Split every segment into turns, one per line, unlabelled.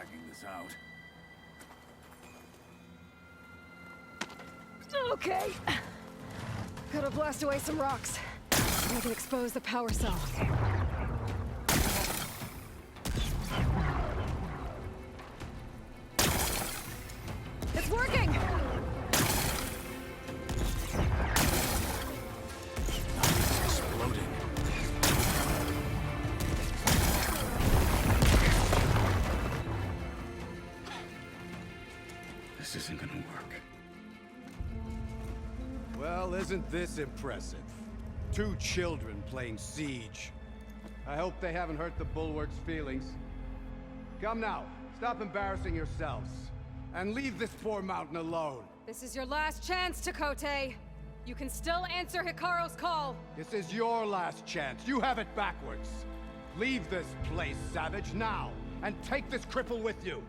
dragging this out.
Okay. Gotta blast away some rocks. I can expose the power cell. It's working!
Exploding. This isn't gonna work.
Well, isn't this impressive? 2 children playing siege. I hope they haven't hurt the Bulwark's feelings. Come now, stop embarrassing yourselves. And leave this poor mountain alone.
This is your last chance, Tekotteh. You can still answer Hikaru's call.
This is your last chance. You have it backwards. Leave this place, Savage, now. And take this cripple with you.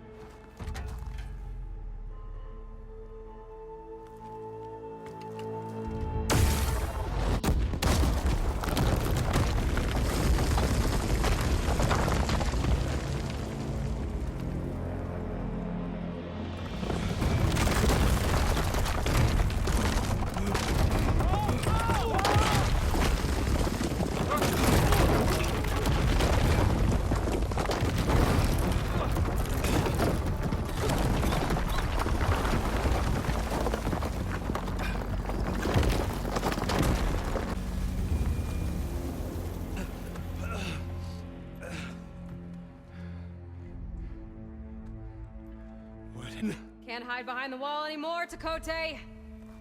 Can't hide behind the wall anymore, Tekotteh.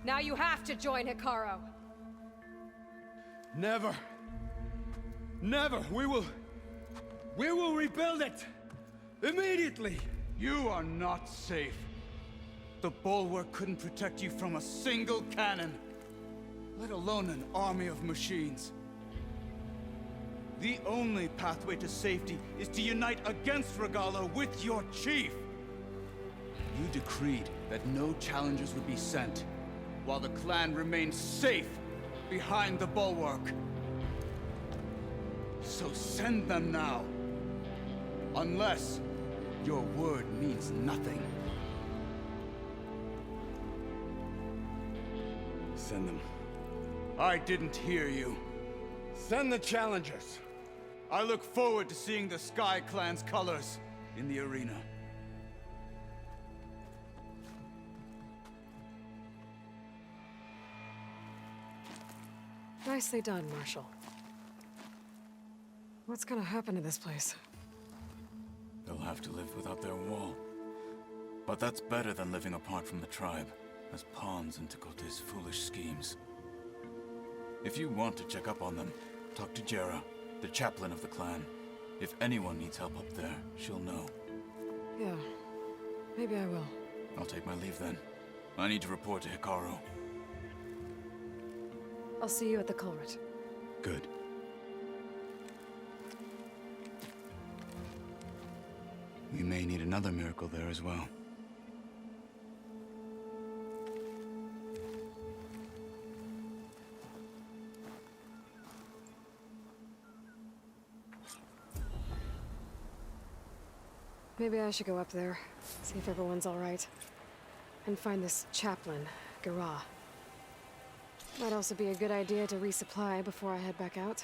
Now you have to join Hikaru.
Never. Never. We will rebuild it. Immediately.
You are not safe. The Bulwark couldn't protect you from a single cannon, let alone an army of machines. The only pathway to safety is to unite against Regalla with your chief. You decreed that no challengers would be sent, while the clan remained safe behind the Bulwark. So send them now. Unless your word means nothing.
Send them.
I didn't hear you.
Send the challengers.
I look forward to seeing the Sky Clan's colors in the arena.
Nicely done, Marshal. What's gonna happen to this place?
They'll have to live without their wall. But that's better than living apart from the tribe, as pawns in Tekotteh's foolish schemes. If you want to check up on them, talk to Jera, the chaplain of the clan. If anyone needs help up there, she'll know.
Yeah, maybe I will.
I'll take my leave then. I need to report to Hikaru.
I'll see you at the culvert.
Good. We may need another miracle there as well.
Maybe I should go up there, see if everyone's all right. And find this chaplain, Garah. Might also be a good idea to resupply before I head back out.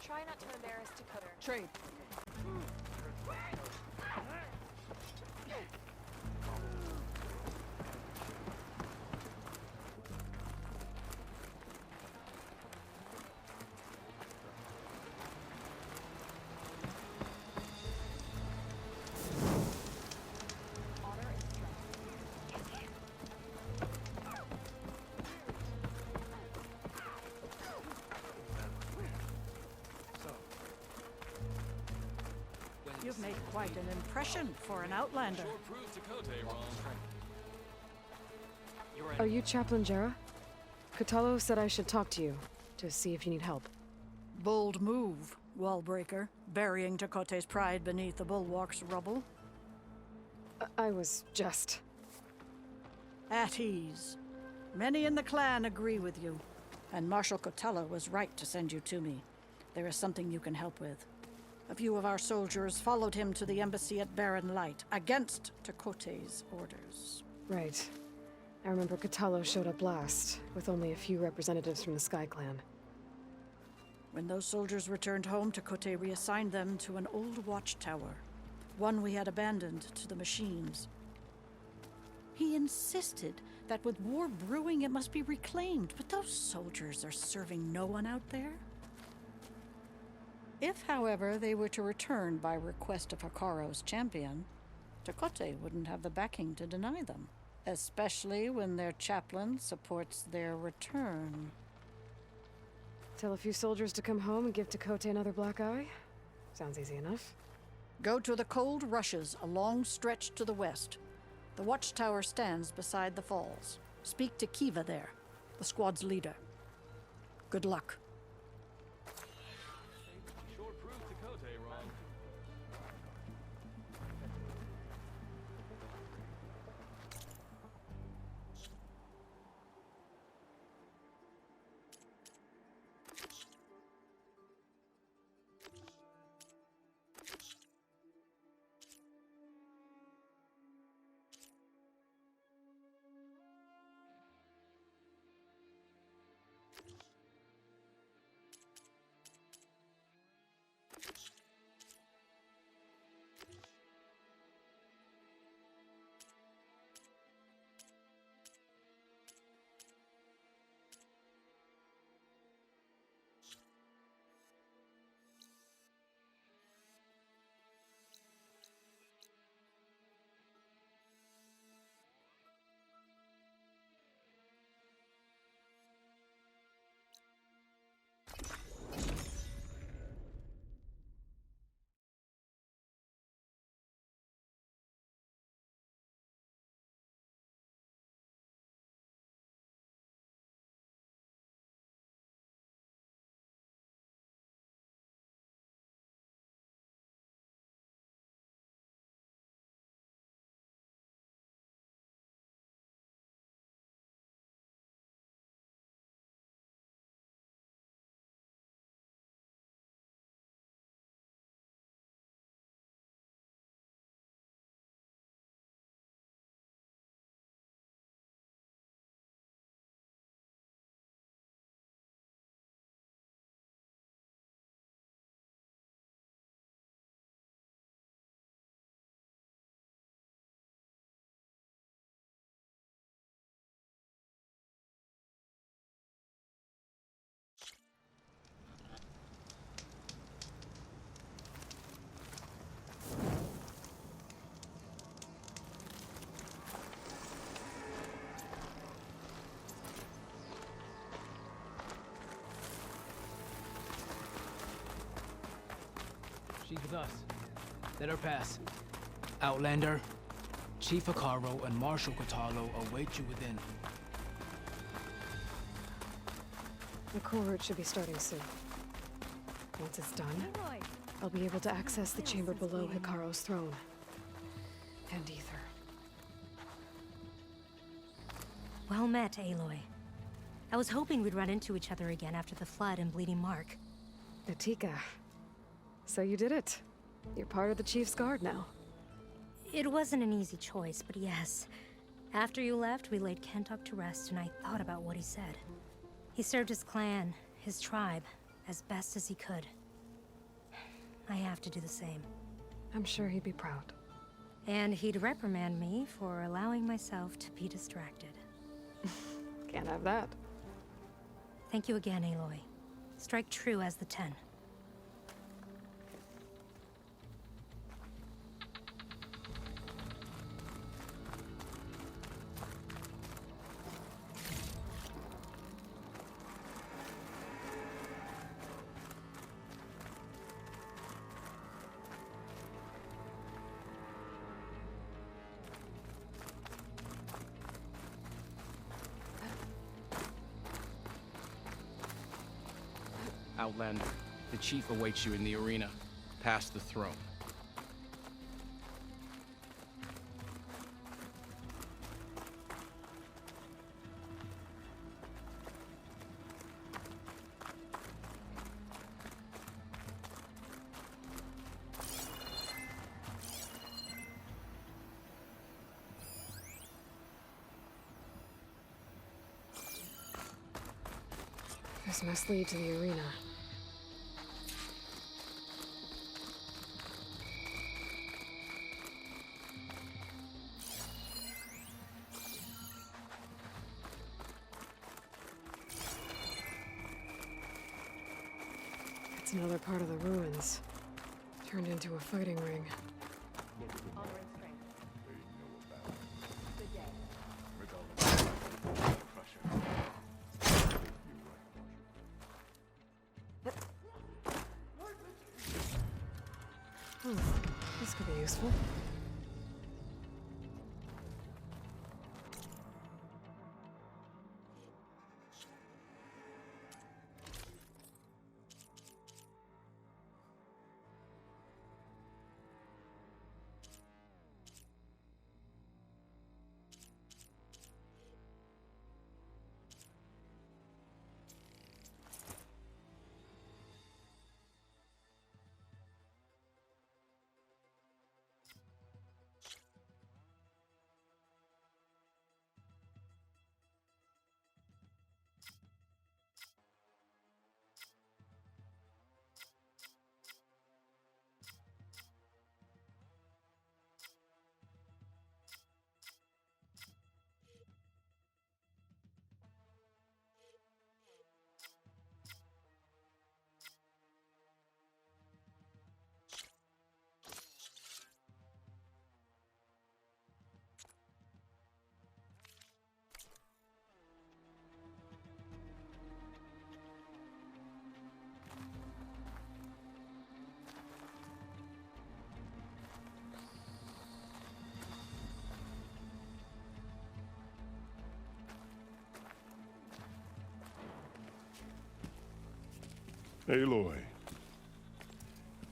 Try not to embarrass Dakota.
Trade.
Quite an impression for an outlander.
Are you Chaplain Jera? Kotallo said I should talk to you, to see if you need help.
Bold move, Wallbreaker, burying Tekote's pride beneath the bulwark's rubble.
I was just...
At ease. Many in the clan agree with you, and Marshal Kotallo was right to send you to me. There is something you can help with. A few of our soldiers followed him to the embassy at Barren Light, against Tekote's orders.
Right. I remember Kotallo showed up last, with only a few representatives from the Sky Clan.
When those soldiers returned home, Tekote reassigned them to an old watchtower, one we had abandoned to the machines. He insisted that with war brewing it must be reclaimed, but those soldiers are serving no one out there. If, however, they were to return by request of Hikaro's champion, Tekote wouldn't have the backing to deny them, especially when their chaplain supports their return.
Tell a few soldiers to come home and give Tekote another black eye? Sounds easy enough.
Go to the Cold Rushes, a long stretch to the west. The watchtower stands beside the falls. Speak to Kiva there, the squad's leader. Good luck.
She's with us. Let her pass. Outlander, Chief Hikaro and Marshal Kotallo await you within.
The core route should be starting soon. Once it's done, I'll be able to access the chamber below Hikaro's throne. And Ether.
Well met, Aloy. I was hoping we'd run into each other again after the flood and Bleeding Mark.
Atika. So you did it. You're part of the Chief's Guard now.
It wasn't an easy choice, but yes. After you left, we laid Kentuck to rest, and I thought about what he said. He served his clan, his tribe, as best as he could. I have to do the same.
I'm sure he'd be proud.
And he'd reprimand me for allowing myself to be distracted.
Can't have that.
Thank you again, Aloy. Strike true as the 10.
Outlander. The chief awaits you in the arena, past the throne.
This must lead to the arena. It's another part of the ruins. Turned into a fighting ring. This could be useful.
Aloy,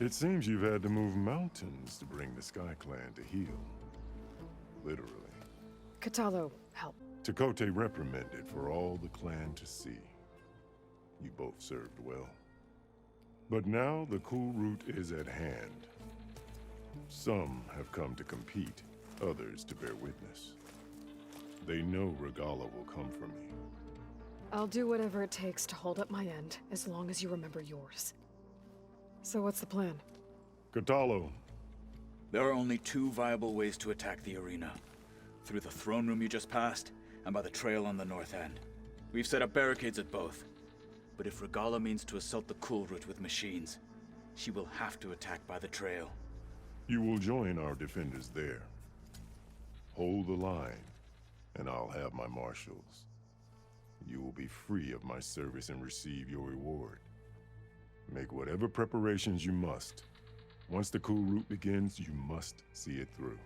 it seems you've had to move mountains to bring the Sky Clan to heel. Literally.
Kotallo, help.
Tekotteh reprimanded for all the clan to see. You both served well. But now the cool route is at hand. Some have come to compete, others to bear witness. They know Regalla will come for me.
I'll do whatever it takes to hold up my end, as long as you remember yours. So what's the plan?
Kotallo.
There are only two viable ways to attack the arena. Through the throne room you just passed, and by the trail on the north end. We've set up barricades at both. But if Regalla means to assault the cool route with machines, she will have to attack by the trail.
You will join our defenders there. Hold the line, and I'll have my marshals. You will be free of my service and receive your reward. Make whatever preparations you must. Once the cool route begins, you must see it through.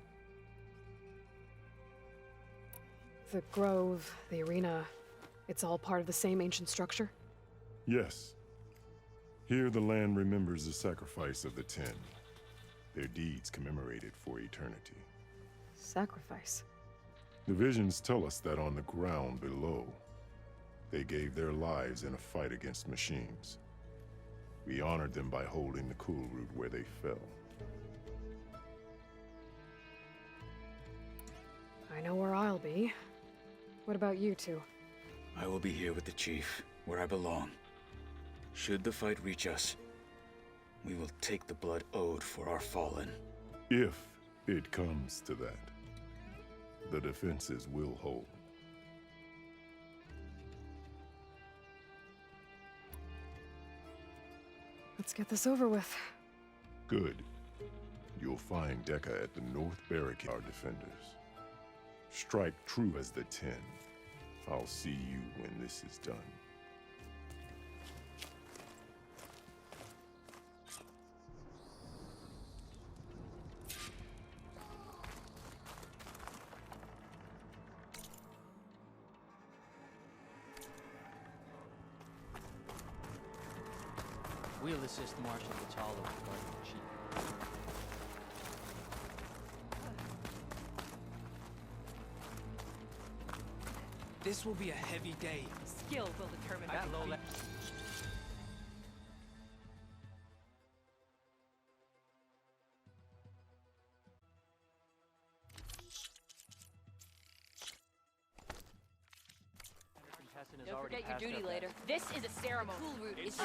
The grove, the arena, it's all part of the same ancient structure?
Yes. Here the land remembers the sacrifice of the Ten. Their deeds commemorated for eternity.
Sacrifice?
The visions tell us that on the ground below, they gave their lives in a fight against machines. We honored them by holding the cool route where they fell.
I know where I'll be. What about you two?
I will be here with the chief, where I belong. Should the fight reach us, we will take the blood owed for our fallen.
If it comes to that, the defenses will hold.
Let's get this over with.
Good. You'll find Dekka at the North Barricade, our defenders. Strike true as the Ten. I'll see you when this is done.
We'll assist Marshal Vitalo regarding the chief.
This will be a heavy day.
Skill will determine
That low level.
Don't forget your duty later. This is a ceremony. Cool route is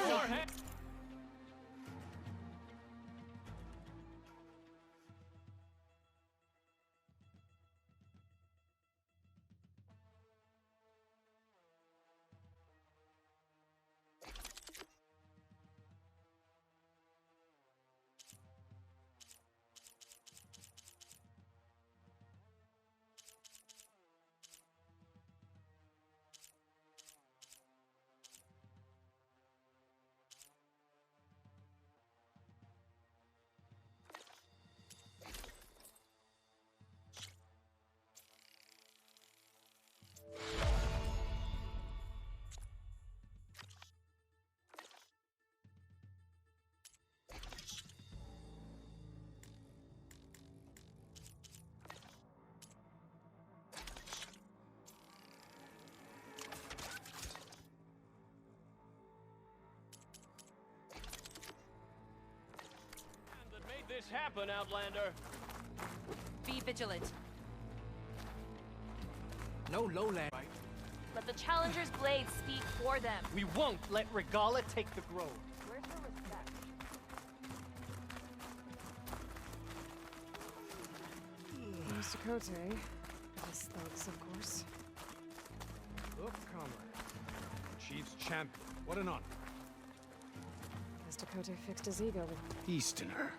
This happen, Outlander.
Be vigilant.
No lowland.
Let the Challenger's blades speak for them.
We won't let Regala take the grove.
Where's her respect?
Mr. Kote. His thugs, of course.
Look, comrade. Chief's champion. What an honor.
Mr. Kote fixed his ego with...
Easterner.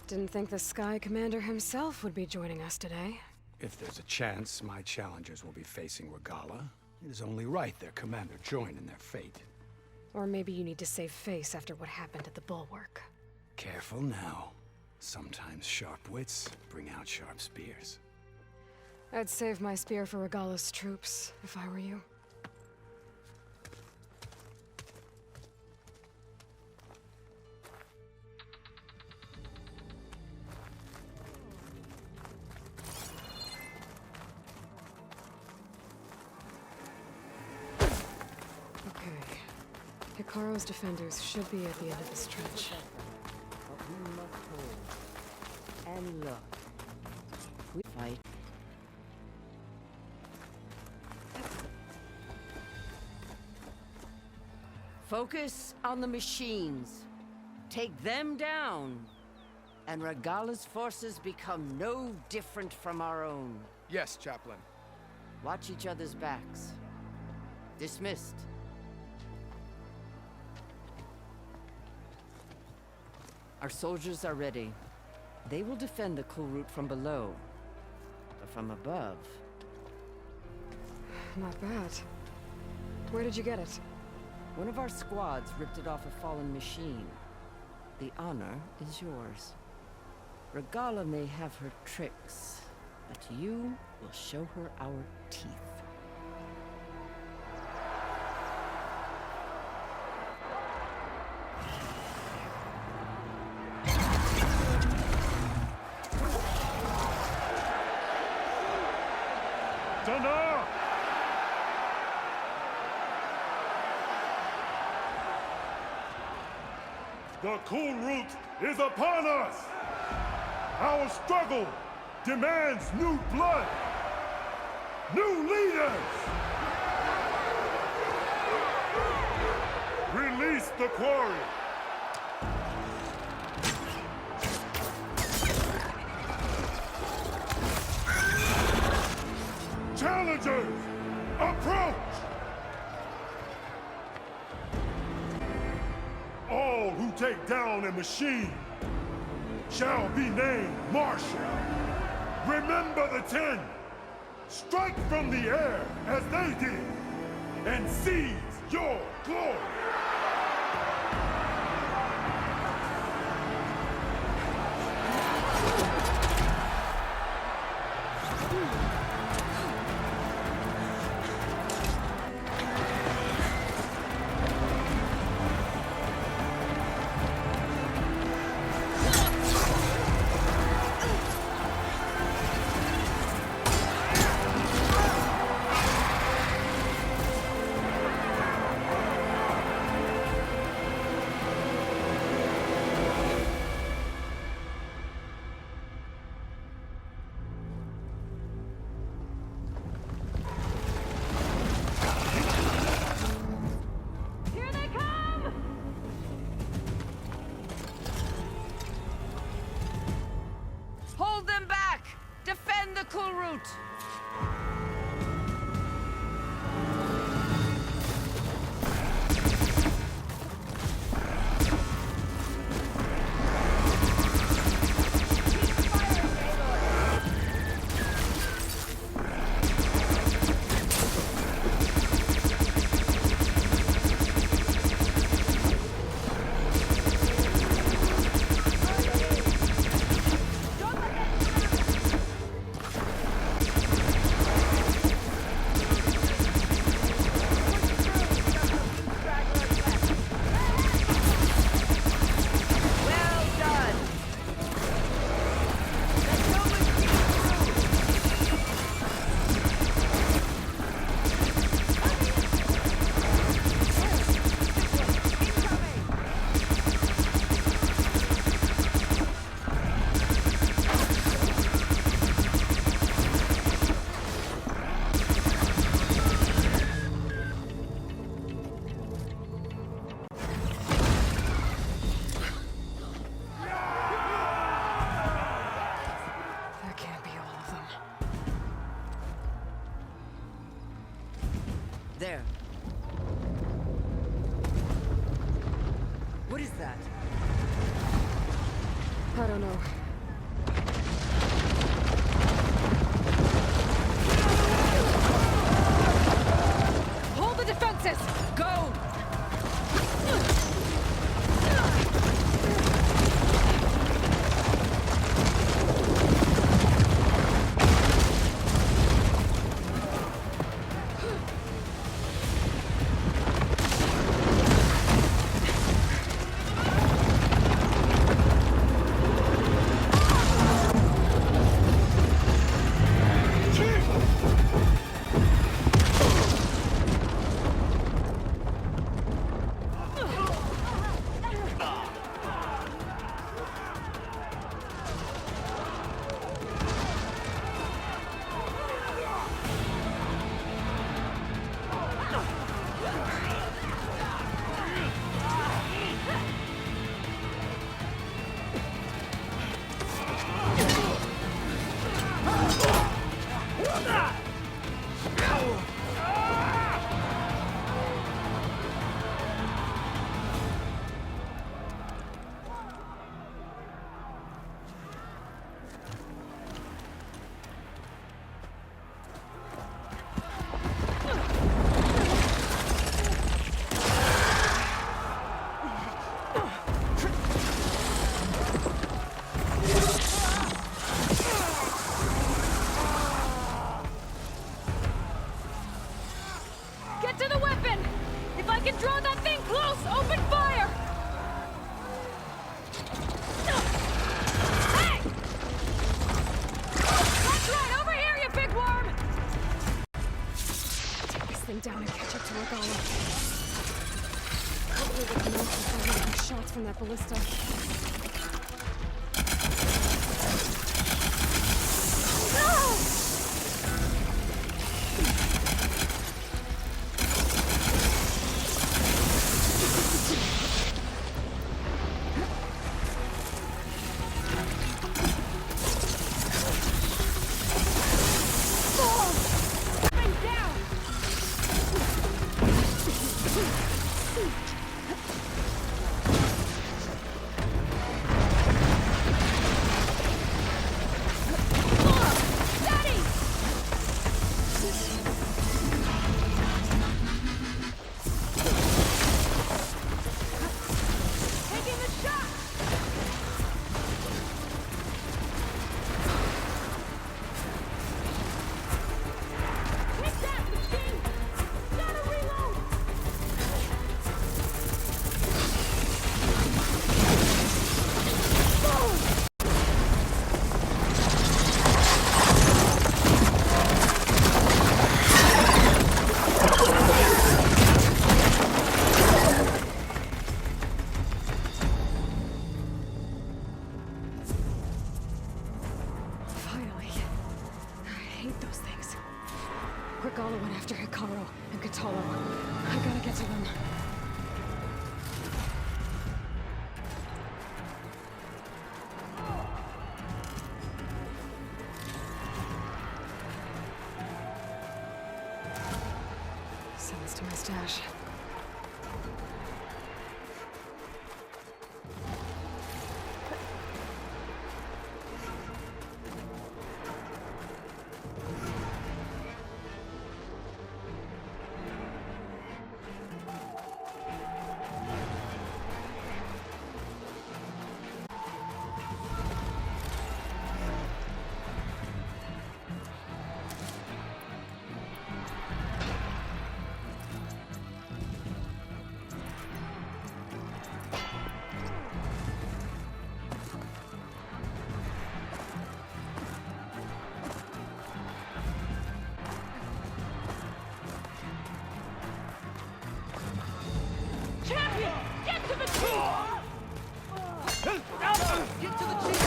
Didn't think the Sky Commander himself would be joining us today.
If there's a chance my challengers will be facing Regala, it is only right their commander join in their fate.
Or maybe you need to save face after what happened at the Bulwark.
Careful now. Sometimes sharp wits bring out sharp spears.
I'd save my spear for Regala's troops, if I were you. Okay. Hikaru's defenders should be at the end of the stretch.
But we must hold. And look. We fight. Focus on the machines. Take them down. And Regala's forces become no different from our own.
Yes, Chaplain.
Watch each other's backs. Dismissed. Our soldiers are ready. They will defend the cool route from below. But from above...
Not bad. Where did you get it?
One of our squads ripped it off a fallen machine. The honor is yours. Regala may have her tricks, but you will show her our teeth.
Dana! The cool route is upon us! Our struggle demands new blood! New leaders! Release the quarry! Challengers, approach! All who take down a machine shall be named Marshal. Remember the 10. Strike from the air as they did, and seize your glory.
Mount!
That can't be all of them.
There. What is that?
I don't know. Hold the defenses!
Go!
Get to the weapon! If I can draw that thing close, open fire! Hey! That's right, over here, you big worm! Take this thing down and catch up to Regala. Hopefully they can also find any shots from that ballista. Regala went after Hikaru and Kotallo. I gotta get to them. Send this to my stash.
Champion! Get to the chief! Get to the chief!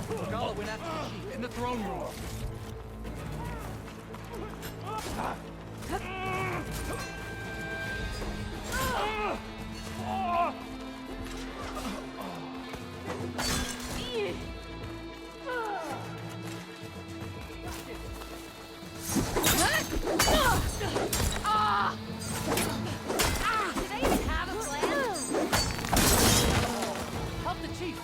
Regala went after the chief in the throne room.
Do they even have a plan?
Help the chief!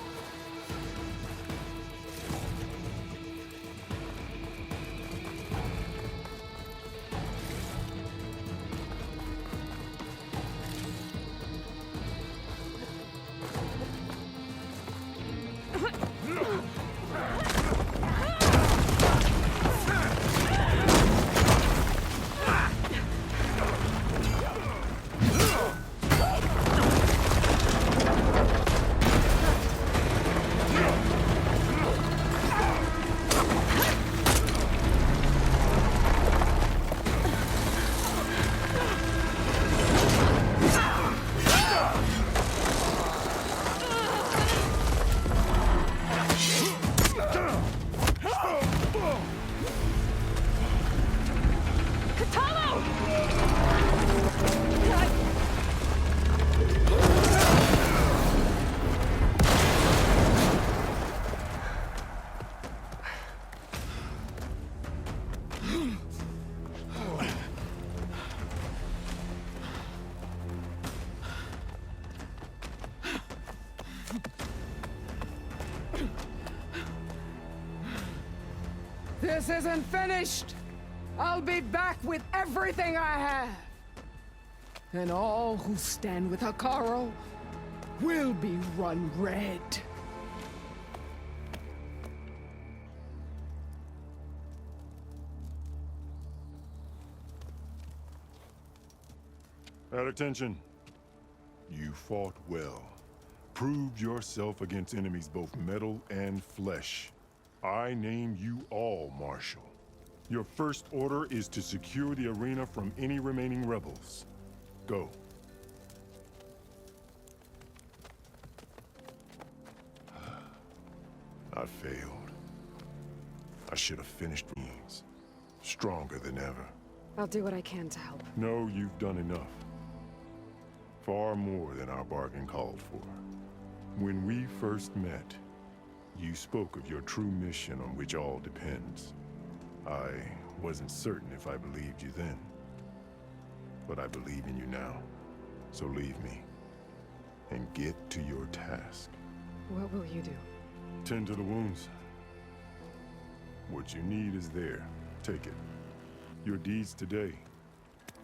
This isn't finished! I'll be back with everything I have! And all who stand with Hekarro will be run red.
At attention. You fought well. Proved yourself against enemies both metal and flesh. I name you all Marshal. Your first order is to secure the arena from any remaining rebels. Go. I failed. I should have finished things. Stronger than ever.
I'll do what I can to help.
No, you've done enough. Far more than our bargain called for. When we first met, you spoke of your true mission on which all depends. I wasn't certain if I believed you then. But I believe in you now. So leave me. And get to your task.
What will you do?
Tend to the wounds. What you need is there. Take it. Your deeds today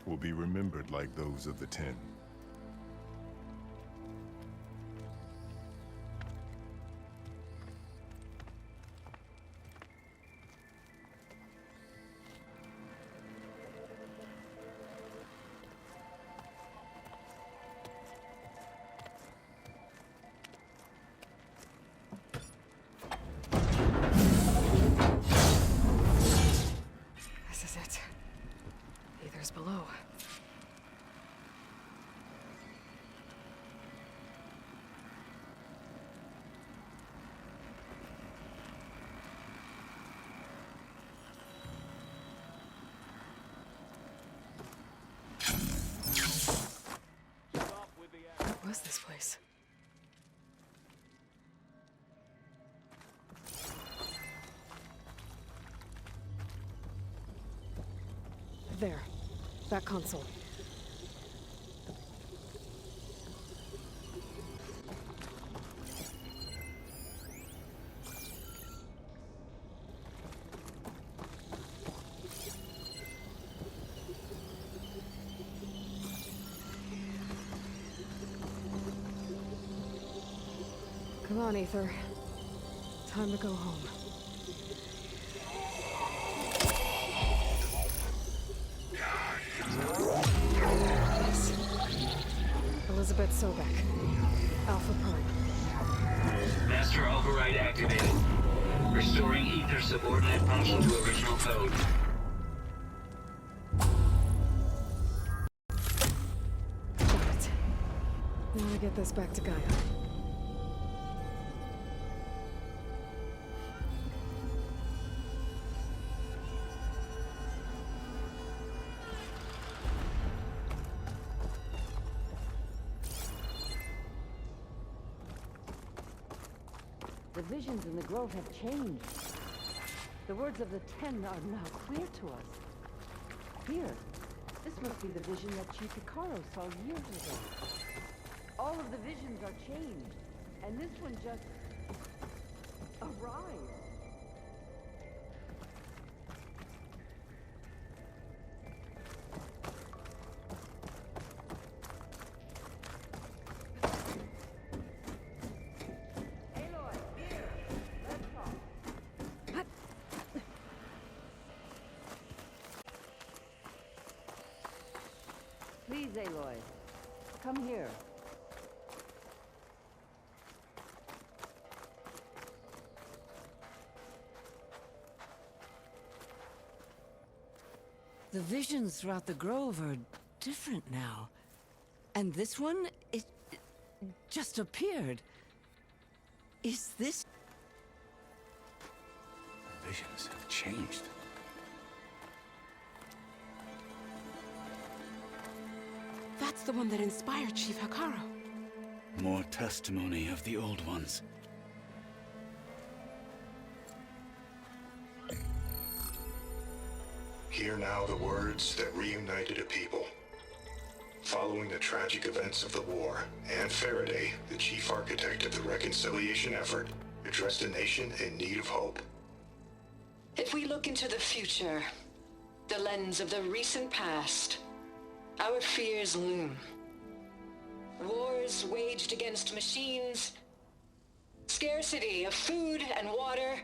will be remembered like those of the 10.
This is it. Aether's below. was this place? There. That console. Come on, Aether. Time to go home. Yes. Elizabeth Sobek. Alpha Prime.
Master override activated. Restoring Aether subordinate function to original code.
Got it. Now to get this back to Gaia.
The visions in the grove have changed. The words of the Ten are now clear to us. Here, this must be the vision that Chief Icaro saw years ago. All of the visions are changed, and this one just arrived. Please, Aloy. Come here. The visions throughout the grove are different now. And this one, it just appeared. Is this...
Visions have changed.
That's the one that inspired Chief Icaro.
More testimony of the old ones.
Hear now the words that reunited a people. Following the tragic events of the war, Anne Faraday, the chief architect of the reconciliation effort, addressed a nation in need of hope.
If we look into the future, the lens of the recent past, our fears loom. Wars waged against machines, scarcity of food and water,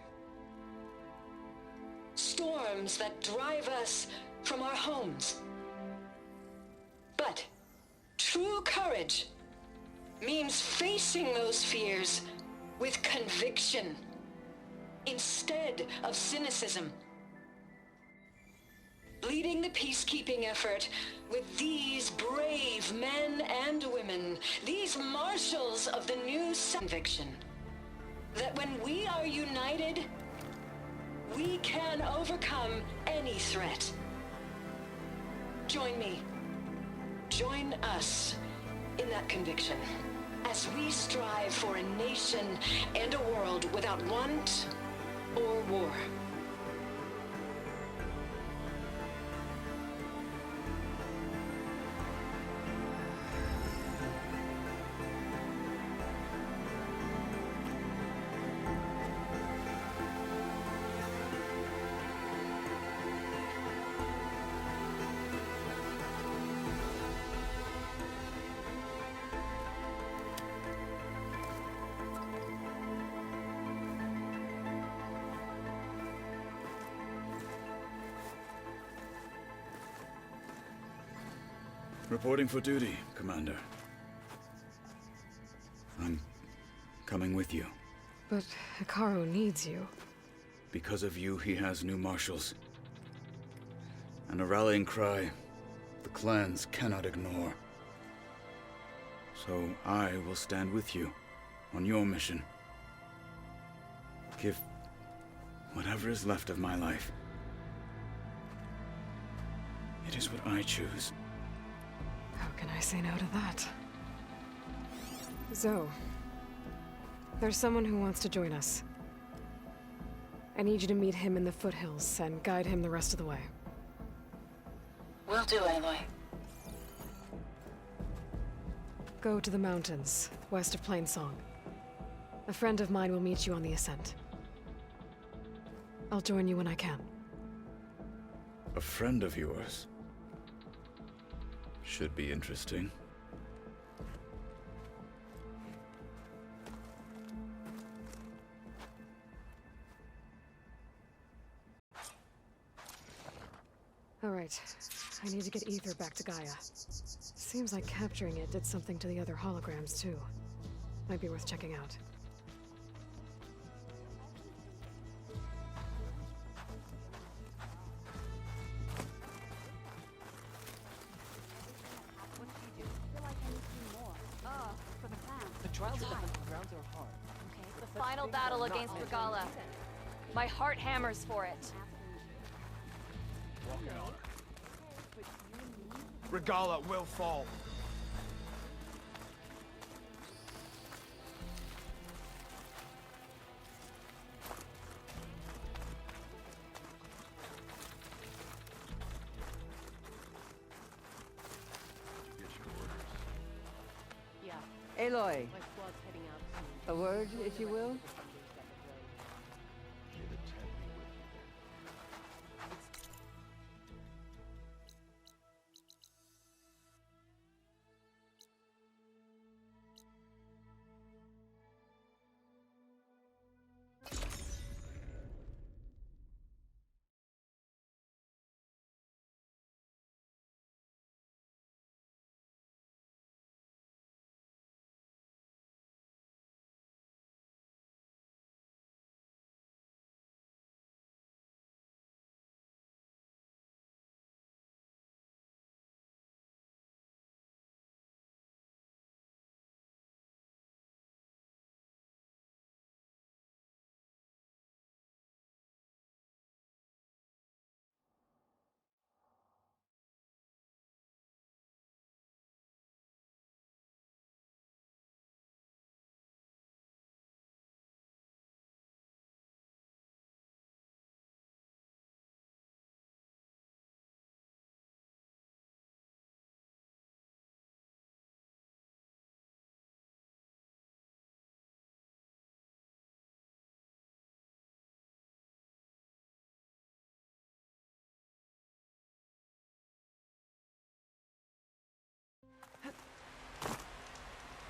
storms that drive us from our homes. But true courage means facing those fears with conviction instead of cynicism. Leading the peacekeeping effort with these brave men and women, these marshals of the new conviction, that when we are united, we can overcome any threat. Join me. Join us in that conviction as we strive for a nation and a world without want or war.
Reporting for duty, Commander. I'm coming with you.
But Icaro needs you.
Because of you, he has new marshals. And a rallying cry the clans cannot ignore. So I will stand with you on your mission. Give whatever is left of my life. It is what I choose.
How can I say no to that? Zoe, there's someone who wants to join us. I need you to meet him in the foothills and guide him the rest of the way.
Will do, Aloy.
Go to the mountains, west of Plainsong. A friend of mine will meet you on the ascent. I'll join you when I can.
A friend of yours? Should be interesting.
All right. I need to get Ether back to Gaia. Seems like capturing it did something to the other holograms, too. Might be worth checking out.
The trials of the grounds are hard. Okay. The final battle against Regalla. My heart hammers for it.
Regalla will fall.
Yeah.
Aloy,
My squad's heading out soon.
a word, if you will?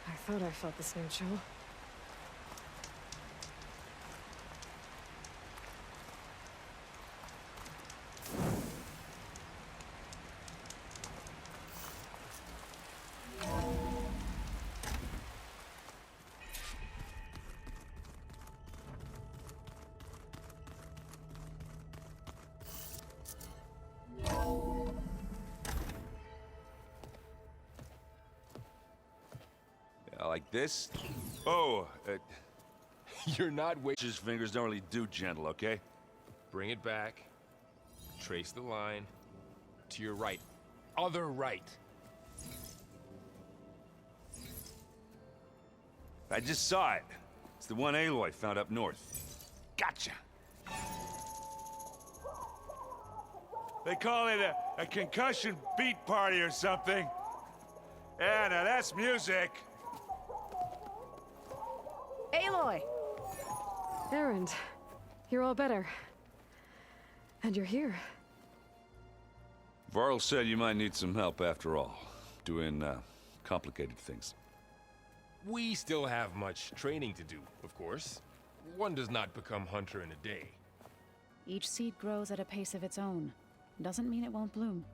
I thought I felt the same chill.
Like this? Oh, you're not His fingers don't really do gentle, okay?
Bring it back. Trace the line. To your right. Other right.
I just saw it. It's the one Aloy found up north. Gotcha! They call it a concussion beat party or something. Yeah, now that's music.
Aloy!
Erend, you're all better. And you're here.
Varl said you might need some help after all. Doing, complicated things.
We still have much training to do, of course. One does not become hunter in a day.
Each seed grows at a pace of its own. Doesn't mean it won't bloom.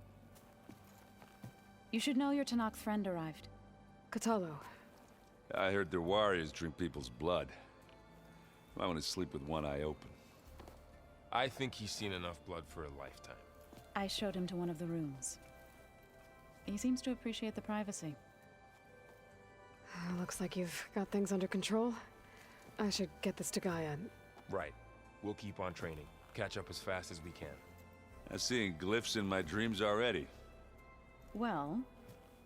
You should know your Tenakth friend arrived.
Kotallo.
I heard their warriors drink people's blood. I want to sleep with one eye open.
I think he's seen enough blood for a lifetime.
I showed him to one of the rooms. He seems to appreciate the privacy.
Looks like you've got things under control. I should get this to Gaia.
Right. We'll keep on training. Catch up as fast as we can.
I'm seeing glyphs in my dreams already.
Well,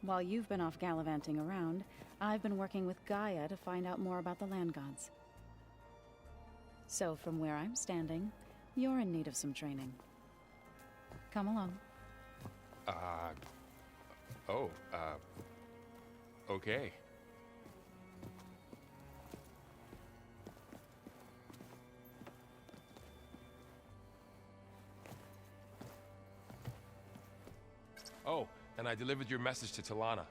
while you've been off gallivanting around, I've been working with Gaia to find out more about the land gods. So, from where I'm standing, you're in need of some training. Come along.
Okay. Oh, and I delivered your message to Talana.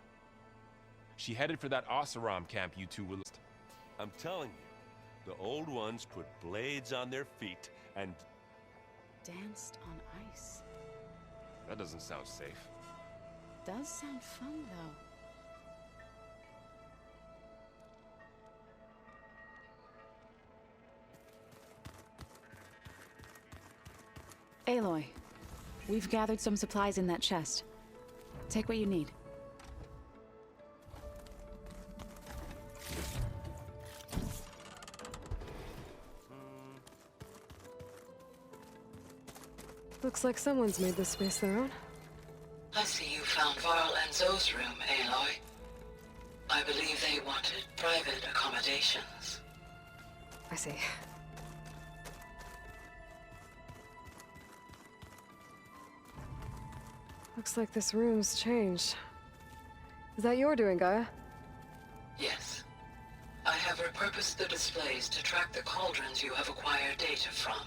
She headed for that Oseram camp you two will.
I'm telling you, the old ones put blades on their feet and...
Danced on ice.
That doesn't sound safe.
Does sound fun, though. Aloy, we've gathered some supplies in that chest. Take what you need.
Looks like someone's made this space their own.
I see you found Varl and Zoe's room, Aloy. I believe they wanted private accommodations.
I see. Looks like this room's changed. Is that your doing, Gaia?
Yes. I have repurposed the displays to track the cauldrons you have acquired data from.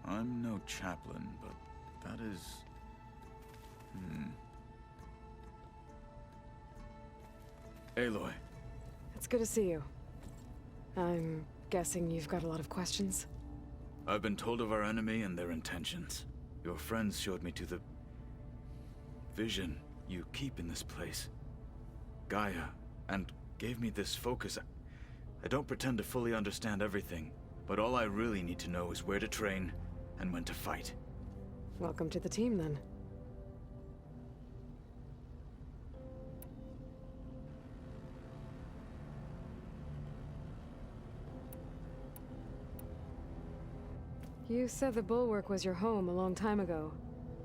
I'm no chaplain, but that is... Aloy.
It's good to see you. I'm guessing you've got a lot of questions?
I've been told of our enemy and their intentions. Your friends showed me to the... vision you keep in this place. Gaia, and gave me this focus. I don't pretend to fully understand everything, but all I really need to know is where to train and when to fight.
Welcome to the team, then. You said the Bulwark was your home a long time ago.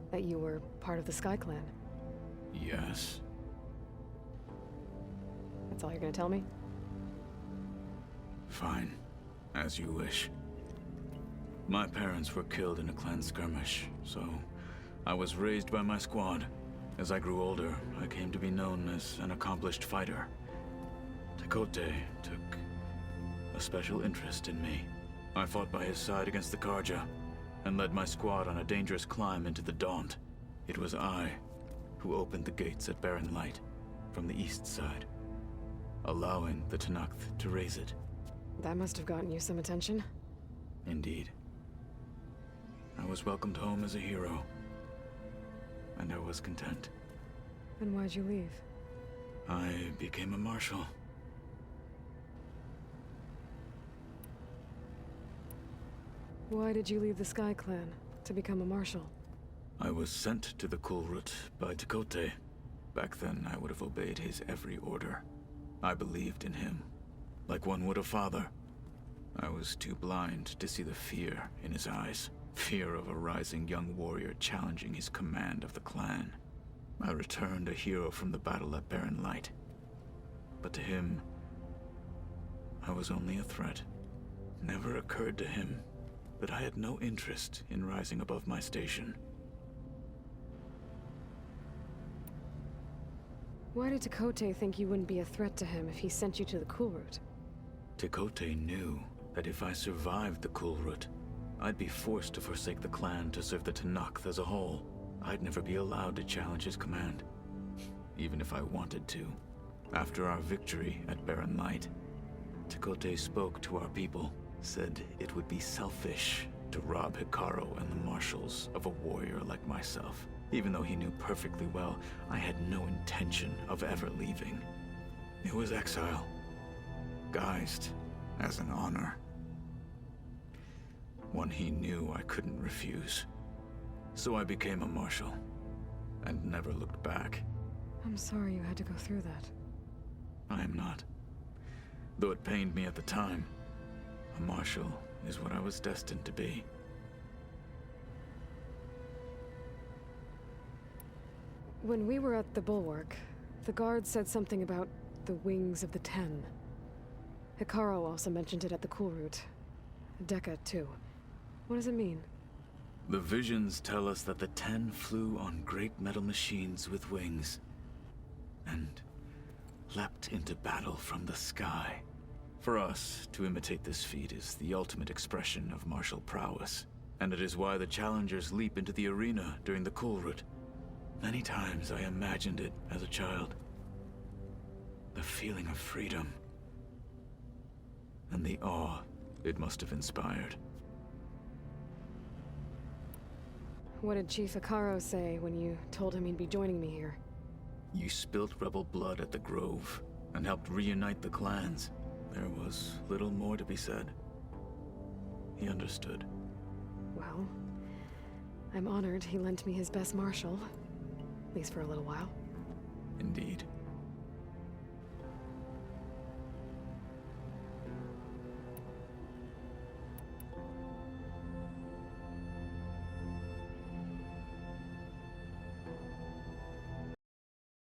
That you were part of the Sky Clan.
Yes.
That's all you're gonna tell me?
Fine. As you wish. My parents were killed in a clan skirmish, so I was raised by my squad. As I grew older, I came to be known as an accomplished fighter. Tekotteh took a special interest in me. I fought by his side against the Carja, and led my squad on a dangerous climb into the Daunt. It was I who opened the gates at Barren Light, from the east side, allowing the Tenakth to raise it.
That must have gotten you some attention.
Indeed. I was welcomed home as a hero, and I was content.
Then why'd you leave?
I became a marshal.
Why did you leave the Sky Clan to become a marshal?
I was sent to the Kulrut by Tekotteh. Back then, I would have obeyed his every order. I believed in him, like one would a father. I was too blind to see the fear in his eyes. Fear of a rising young warrior challenging his command of the clan. I returned a hero from the battle at Barren Light. But to him, I was only a threat. Never occurred to him that I had no interest in rising above my station.
Why did Tekotteh think you wouldn't be a threat to him if he sent you to the Kulrut?
Tekotteh knew that if I survived the Kulrut, I'd be forced to forsake the clan to serve the Tenakth as a whole. I'd never be allowed to challenge his command, even if I wanted to. After our victory at Barren Light, Tekotteh spoke to our people, said it would be selfish to rob Hekarro and the marshals of a warrior like myself, even though he knew perfectly well I had no intention of ever leaving. It was exile, guised as an honor. One he knew I couldn't refuse. So I became a marshal, and never looked back.
I'm sorry you had to go through that.
I am not. Though it pained me at the time, a marshal is what I was destined to be.
When we were at the Bulwark, the guard said something about The Wings of the Ten. Hikaru also mentioned it at the Cool Route. Dekka, too. What does it mean?
The visions tell us that the Ten flew on great metal machines with wings, and leapt into battle from the sky. For us, to imitate this feat is the ultimate expression of martial prowess, and it is why the challengers leap into the arena during the Cool Route. Many times I imagined it as a child. The feeling of freedom, and the awe it must have inspired.
What did Chief Hikaru say when you told him he'd be joining me here?
You spilt rebel blood at the Grove, and helped reunite the clans. There was little more to be said. He understood.
Well, I'm honored he lent me his best martial. At least for a little while.
Indeed.